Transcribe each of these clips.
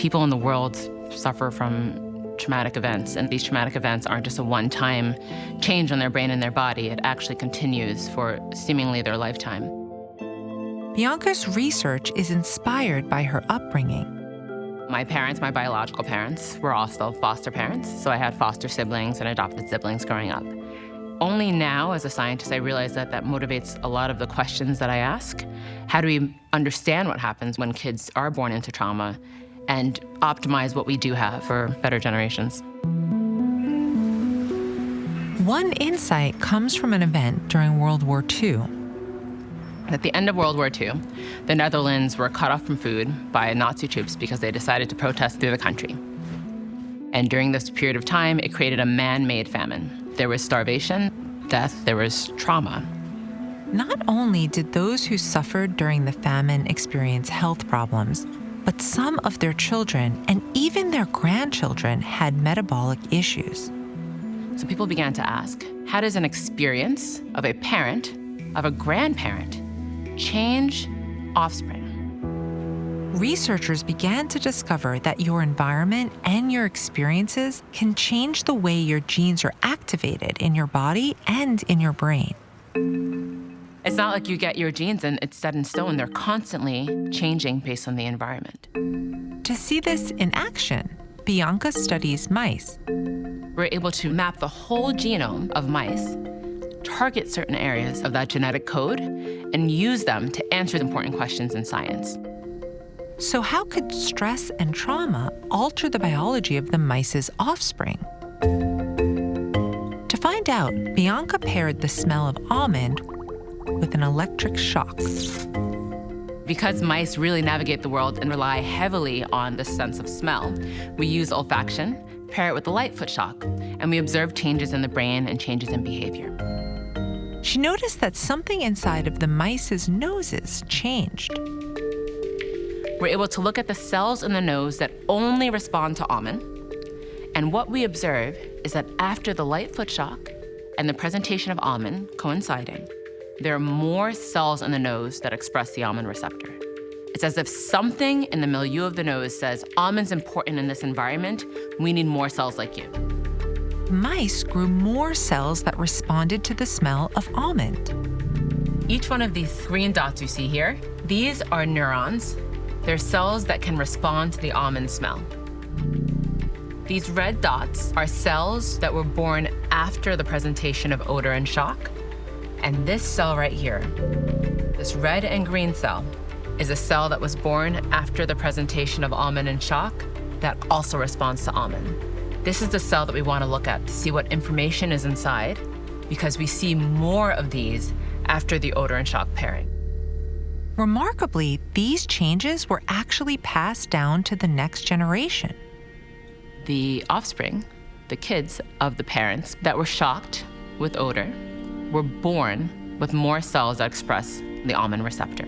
People in the world suffer from traumatic events, and these traumatic events aren't just a one-time change on their brain and their body. It actually continues for seemingly their lifetime. Bianca's research is inspired by her upbringing. My parents, my biological parents, were also foster parents, so I had foster siblings and adopted siblings growing up. Only now, as a scientist, I realize that that motivates a lot of the questions that I ask. How do we understand what happens when kids are born into trauma and optimize what we do have for better generations? One insight comes from an event during World War II. At the end of World War II, the Netherlands were cut off from food by Nazi troops because they decided to protest through the country. And during this period of time, it created a man-made famine. There was starvation, death, there was trauma. Not only did those who suffered during the famine experience health problems, but some of their children and even their grandchildren had metabolic issues. So people began to ask, how does an experience of a parent, of a grandparent, change offspring? Researchers began to discover that your environment and your experiences can change the way your genes are activated in your body and in your brain. It's not like you get your genes and it's set in stone. They're constantly changing based on the environment. To see this in action, Bianca studies mice. We're able to map the whole genome of mice, target certain areas of that genetic code, and use them to answer important questions in science. So how could stress and trauma alter the biology of the mice's offspring? To find out, Bianca paired the smell of almond with an electric shock. Because mice really navigate the world and rely heavily on the sense of smell, we use olfaction, pair it with the light foot shock, and we observe changes in the brain and changes in behavior. She noticed that something inside of the mice's noses changed. We're able to look at the cells in the nose that only respond to almond, and what we observe is that after the light foot shock and the presentation of almond coinciding, there are more cells in the nose that express the almond receptor. It's as if something in the milieu of the nose says, almond's important in this environment, we need more cells like you. Mice grew more cells that responded to the smell of almond. Each one of these green dots you see here, these are neurons. They're cells that can respond to the almond smell. These red dots are cells that were born after the presentation of odor and shock. And this cell right here, this red and green cell, is a cell that was born after the presentation of almond and shock that also responds to almond. This is the cell that we want to look at to see what information is inside, because we see more of these after the odor and shock pairing. Remarkably, these changes were actually passed down to the next generation. The offspring, the kids of the parents that were shocked with odor, were born with more cells that express the almond receptor,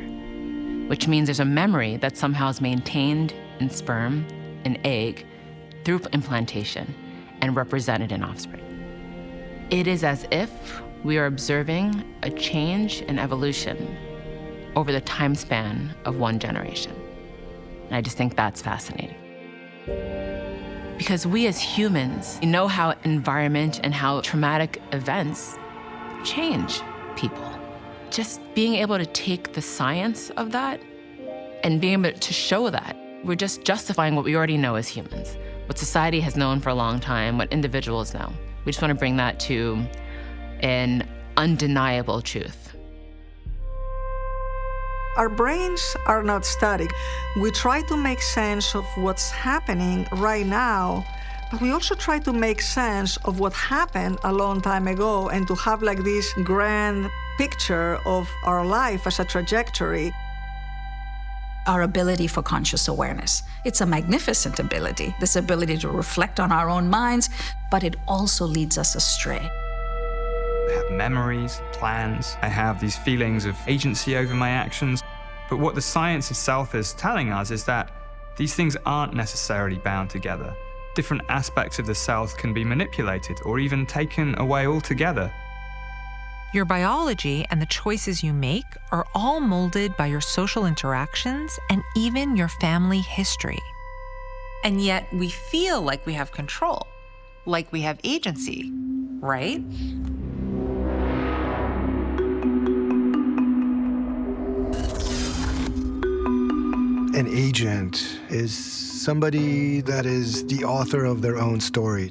which means there's a memory that somehow is maintained in sperm, in egg, through implantation, and represented in offspring. It is as if we are observing a change in evolution over the time span of one generation. And I just think that's fascinating. Because we as humans know how environment and how traumatic events change people. Just being able to take the science of that and being able to show that, we're just justifying what we already know as humans, what society has known for a long time, what individuals know. We just want to bring that to an undeniable truth. Our brains are not static. We try to make sense of what's happening right now, but we also try to make sense of what happened a long time ago and to have like this grand picture of our life as a trajectory. Our ability for conscious awareness. It's a magnificent ability, this ability to reflect on our own minds, but it also leads us astray. I have memories, plans, I have these feelings of agency over my actions. But what the science itself is telling us is that these things aren't necessarily bound together. Different aspects of the self can be manipulated or even taken away altogether. Your biology and the choices you make are all molded by your social interactions and even your family history. And yet we feel like we have control, like we have agency, right? An agent is somebody that is the author of their own story.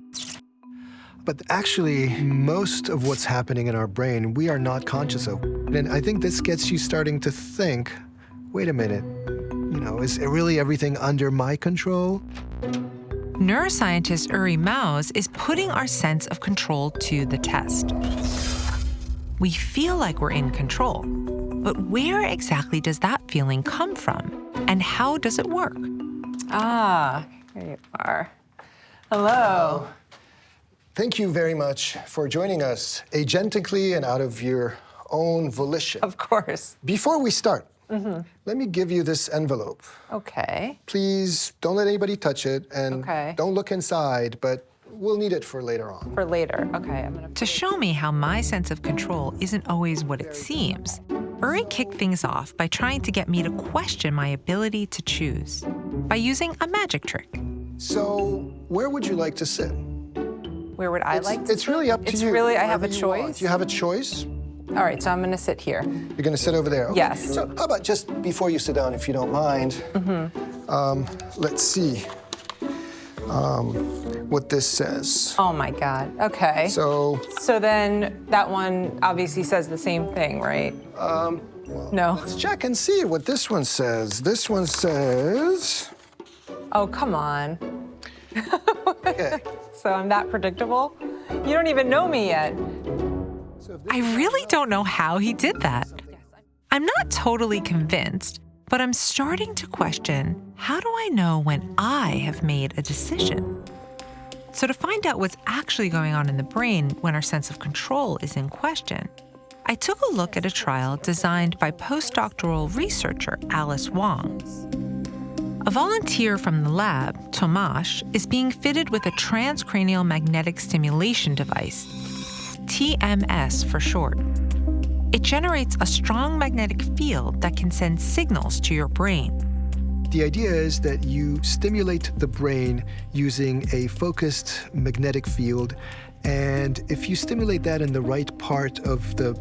But actually, most of what's happening in our brain, we are not conscious of. And I think this gets you starting to think, wait a minute, is really everything under my control? Neuroscientist Uri Maus is putting our sense of control to the test. We feel like we're in control, but where exactly does that feeling come from? And how does it work? Ah, here you are. Hello. Thank you very much for joining us agentically and out of your own volition. Of course. Before we start, let me give you this envelope. Okay. Please don't let anybody touch it, and don't look inside, but we'll need it for later on. For later. Okay, To show me how my sense of control isn't always what it seems, Uri kicked things off by trying to get me to question my ability to choose by using a magic trick. So, where would you like to sit? Where would I like to It's really up to you. It's really, I have a wherever you choice? want. You have a choice? All right, so I'm gonna sit here. You're gonna sit over there? Okay. Yes. So how about just before you sit down, if you don't mind, let's see what this says. Oh my God, okay. So then that one obviously says the same thing, right? No. let's check and see what this one says. This one says, Oh, come on. okay. So I'm that predictable? You don't even know me yet. I really don't know how he did that. I'm not totally convinced, but I'm starting to question, how do I know when I have made a decision? So to find out what's actually going on in the brain when our sense of control is in question, I took a look at a trial designed by postdoctoral researcher Alice Wong. A volunteer from the lab, Tomasz, is being fitted with a transcranial magnetic stimulation device, TMS for short. It generates a strong magnetic field that can send signals to your brain. The idea is that you stimulate the brain using a focused magnetic field, and if you stimulate that in the right part of the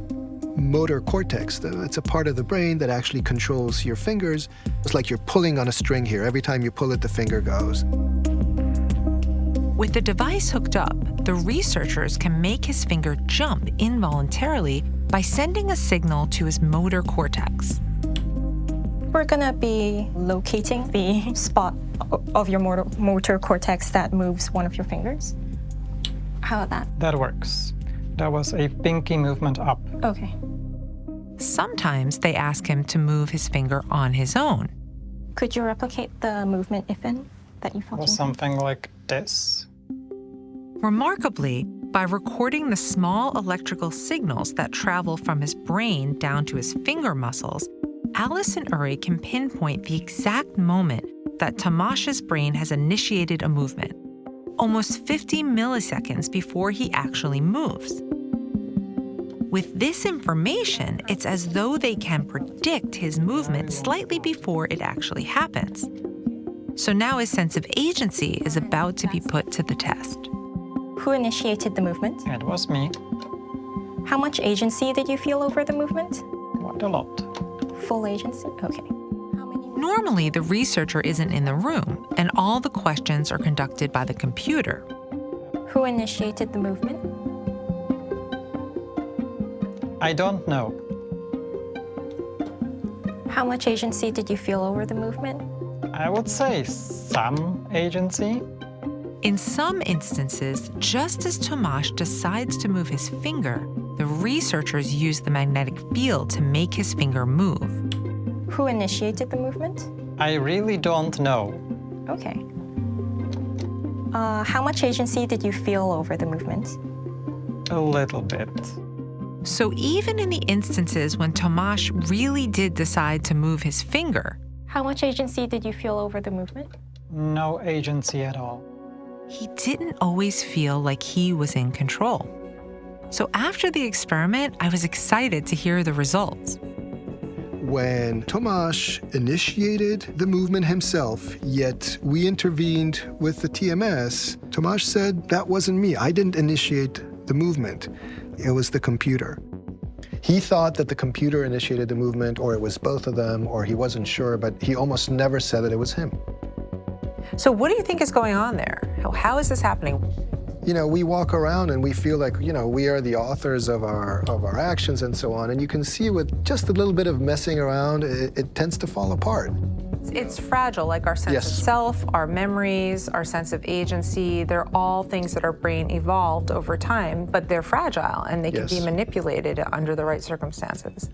motor cortex, it's a part of the brain that actually controls your fingers. It's like you're pulling on a string here. Every time you pull it, the finger goes. With the device hooked up, the researchers can make his finger jump involuntarily by sending a signal to his motor cortex. We're gonna be locating the spot of your motor cortex that moves one of your fingers. How about that? That works. That was a pinky movement up. Okay. Sometimes they ask him to move his finger on his own. Could you replicate the movement, if any, that you felt? Was something like this. Remarkably, by recording the small electrical signals that travel from his brain down to his finger muscles, Alice and Uri can pinpoint the exact moment that Tomasz's brain has initiated a movement, almost 50 milliseconds before he actually moves. With this information, it's as though they can predict his movement slightly before it actually happens. So now his sense of agency is about to be put to the test. Who initiated the movement? It was me. How much agency did you feel over the movement? Quite a lot. Full agency? Okay. Normally, the researcher isn't in the room, and all the questions are conducted by the computer. Who initiated the movement? I don't know. How much agency did you feel over the movement? I would say some agency. In some instances, just as Tomasz decides to move his finger, the researchers use the magnetic field to make his finger move. Who initiated the movement? I really don't know. Okay. How much agency did you feel over the movement? A little bit. So even in the instances when Tomasz really did decide to move his finger, how much agency did you feel over the movement? No agency at all. He didn't always feel like he was in control. So after the experiment, I was excited to hear the results. when Tomasz initiated the movement himself, yet we intervened with the TMS, Tomasz said, that wasn't me. I didn't initiate the movement. It was the computer. He thought that the computer initiated the movement, or it was both of them, or he wasn't sure, but he almost never said that it was him. So what do you think is going on there? How is this happening? You know, we walk around and we feel like, you know, we are the authors of our actions and so on. And you can see with just a little bit of messing around, it tends to fall apart. It's fragile, like our sense of self, our memories, our sense of agency. They're all things that our brain evolved over time, but they're fragile and they can be manipulated under the right circumstances.